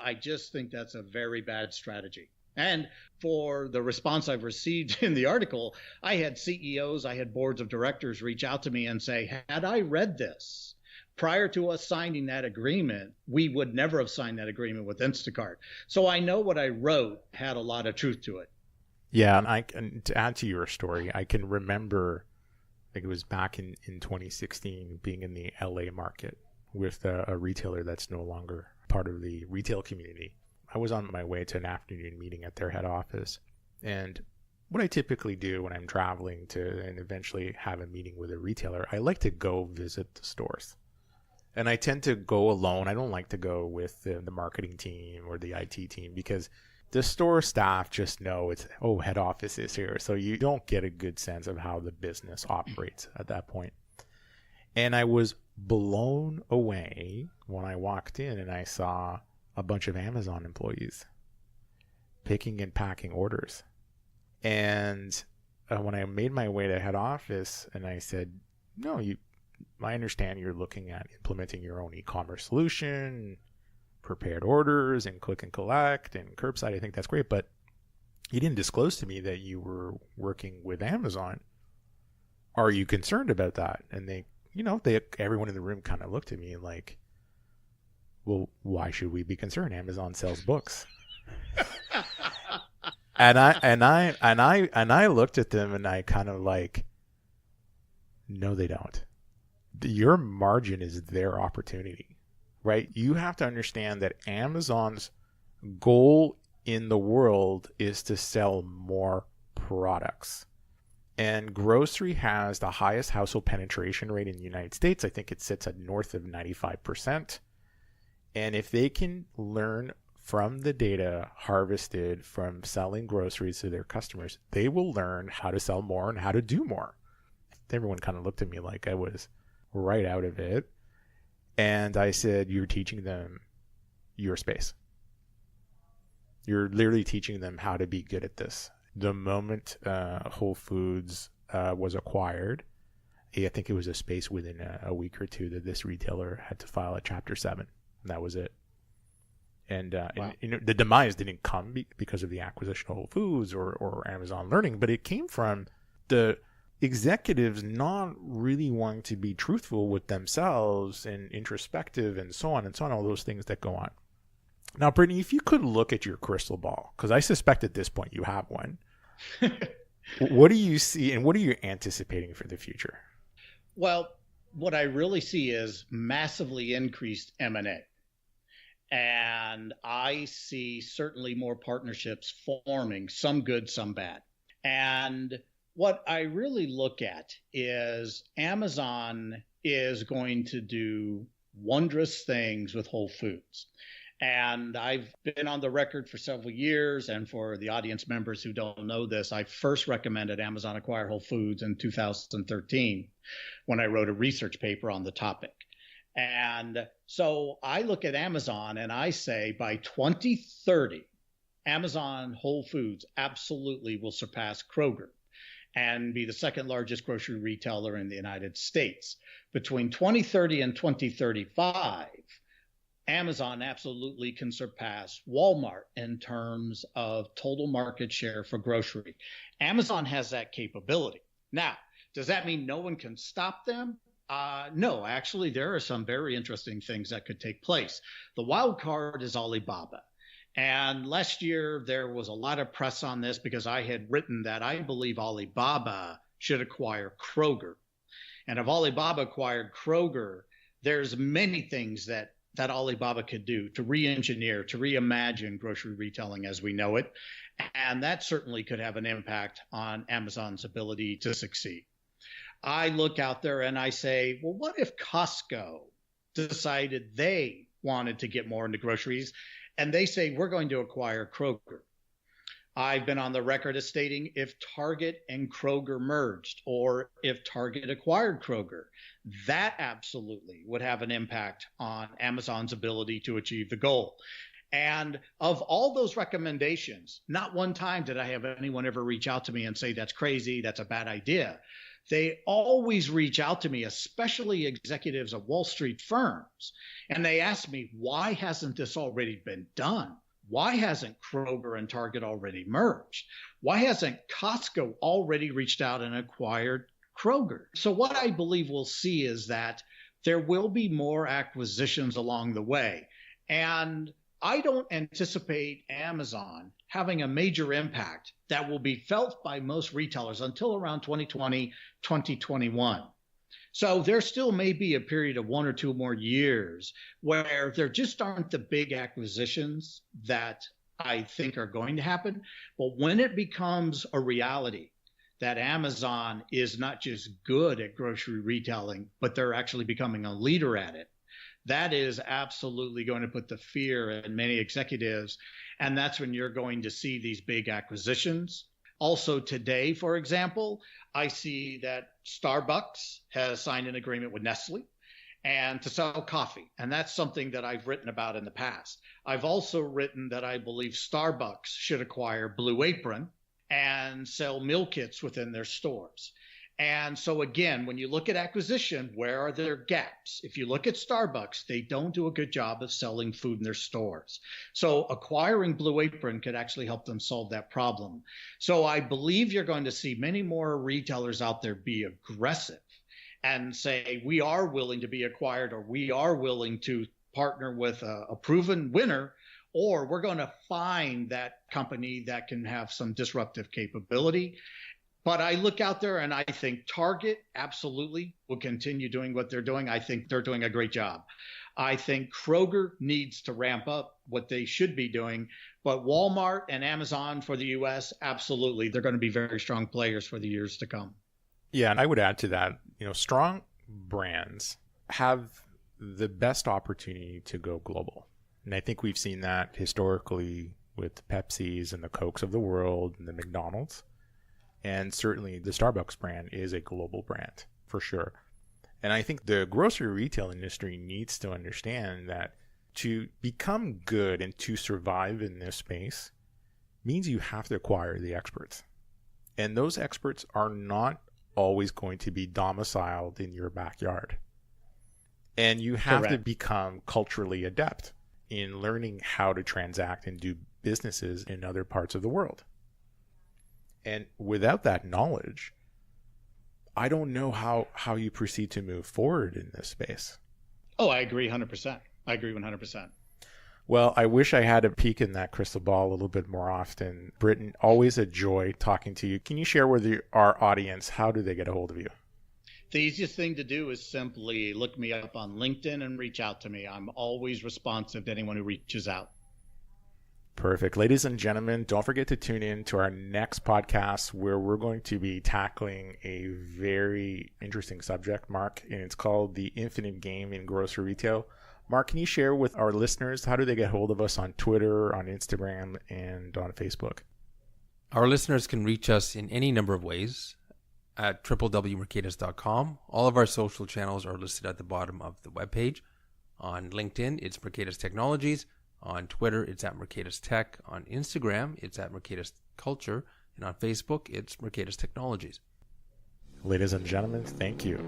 I just think that's a very bad strategy. And for the response I've received in the article, I had CEOs, I had boards of directors reach out to me and say, had I read this prior to us signing that agreement, we would never have signed that agreement with Instacart. So I know what I wrote had a lot of truth to it. Yeah, and to add to your story, I can remember, I think it was back in 2016, being in the LA market with a retailer that's no longer part of the retail community. I was on my way to an afternoon meeting at their head office. And what I typically do when I'm traveling to and eventually have a meeting with a retailer, I like to go visit the stores. And I tend to go alone. I don't like to go with the marketing team or the IT team because the store staff just know head office is here. So you don't get a good sense of how the business operates at that point. And I was blown away when I walked in and I saw a bunch of Amazon employees picking and packing orders. And when I made my way to head office and I said, no, I understand you're looking at implementing your own e-commerce solution, prepared orders and click and collect and curbside. I think that's great, but you didn't disclose to me that you were working with Amazon. Are you concerned about that? And everyone in the room kind of looked at me like, well, why should we be concerned? Amazon sells books. and I looked at them and I kind of like, no, they don't. Your margin is their opportunity, right? You have to understand that Amazon's goal in the world is to sell more products. And grocery has the highest household penetration rate in the United States. I think it sits at north of 95%. And if they can learn from the data harvested from selling groceries to their customers, they will learn how to sell more and how to do more. Everyone kind of looked at me like I was right out of it. And I said, you're teaching them your space. You're literally teaching them how to be good at this. The moment Whole Foods was acquired, I think it was a space within a week or two that this retailer had to file a Chapter 7. And that was it. And, wow. And the demise didn't come because of the acquisition of Whole Foods or Amazon Learning, but it came from the executives not really wanting to be truthful with themselves and introspective and so on, all those things that go on. Now, Brittany, if you could look at your crystal ball, because I suspect at this point you have one, what do you see and what are you anticipating for the future? Well, what I really see is massively increased M&A. And I see certainly more partnerships forming, some good, some bad. And what I really look at is Amazon is going to do wondrous things with Whole Foods. And I've been on the record for several years. And for the audience members who don't know this, I first recommended Amazon acquire Whole Foods in 2013 when I wrote a research paper on the topic. And so I look at Amazon and I say by 2030, Amazon Whole Foods absolutely will surpass Kroger and be the second largest grocery retailer in the United States. Between 2030 and 2035, Amazon absolutely can surpass Walmart in terms of total market share for grocery. Amazon has that capability. Now, does that mean no one can stop them? No, actually, there are some very interesting things that could take place. The wild card is Alibaba. And last year, there was a lot of press on this because I had written that I believe Alibaba should acquire Kroger. And if Alibaba acquired Kroger, there's many things that Alibaba could do to re-engineer, to reimagine grocery retailing as we know it. And that certainly could have an impact on Amazon's ability to succeed. I look out there and I say, well, what if Costco decided they wanted to get more into groceries and they say, we're going to acquire Kroger? I've been on the record as stating if Target and Kroger merged or if Target acquired Kroger, that absolutely would have an impact on Amazon's ability to achieve the goal. And of all those recommendations, not one time did I have anyone ever reach out to me and say, that's crazy, that's a bad idea. they always reach out to me, especially executives of Wall Street firms. And they ask me, why hasn't this already been done? Why hasn't Kroger and Target already merged? Why hasn't Costco already reached out and acquired Kroger? So what I believe we'll see is that there will be more acquisitions along the way. And I don't anticipate Amazon having a major impact that will be felt by most retailers until around 2020, 2021. So there still may be a period of 1 or 2 more years where there just aren't the big acquisitions that I think are going to happen. But when it becomes a reality that Amazon is not just good at grocery retailing, but they're actually becoming a leader at it, that is absolutely going to put the fear in many executives. And that's when you're going to see these big acquisitions. Also today, for example, I see that Starbucks has signed an agreement with Nestle and to sell coffee. And that's something that I've written about in the past. I've also written that I believe Starbucks should acquire Blue Apron and sell meal kits within their stores. And so again, when you look at acquisition, where are their gaps? If you look at Starbucks, they don't do a good job of selling food in their stores. So acquiring Blue Apron could actually help them solve that problem. So I believe you're going to see many more retailers out there be aggressive and say, we are willing to be acquired, or we are willing to partner with a proven winner, or we're going to find that company that can have some disruptive capability. But I look out there and I think Target absolutely will continue doing what they're doing. I think they're doing a great job. I think Kroger needs to ramp up what they should be doing. But Walmart and Amazon for the U.S., absolutely, they're going to be very strong players for the years to come. Yeah, and I would add to that, strong brands have the best opportunity to go global. And I think we've seen that historically with the Pepsis and the Cokes of the world and the McDonald's. And certainly the Starbucks brand is a global brand for sure. And I think the grocery retail industry needs to understand that to become good and to survive in this space means you have to acquire the experts. And those experts are not always going to be domiciled in your backyard. And you have Correct. to become culturally adept in learning how to transact and do businesses in other parts of the world. And without that knowledge, I don't know how you proceed to move forward in this space. Oh, I agree 100%. I agree 100%. Well, I wish I had a peek in that crystal ball a little bit more often. Britton, always a joy talking to you. Can you share with our audience, how do they get a hold of you? The easiest thing to do is simply look me up on LinkedIn and reach out to me. I'm always responsive to anyone who reaches out. Perfect. Ladies and gentlemen, don't forget to tune in to our next podcast where we're going to be tackling a very interesting subject, Mark, and it's called The Infinite Game in Grocery Retail. Mark, can you share with our listeners, how do they get hold of us on Twitter, on Instagram, and on Facebook? Our listeners can reach us in any number of ways at www.mercatus.com. All of our social channels are listed at the bottom of the webpage. On LinkedIn, it's MercatusTechnologies. On Twitter, it's at MercatusTech. On Instagram, it's at MercatusCulture. And on Facebook, it's MercatusTechnologies. Ladies and gentlemen, thank you.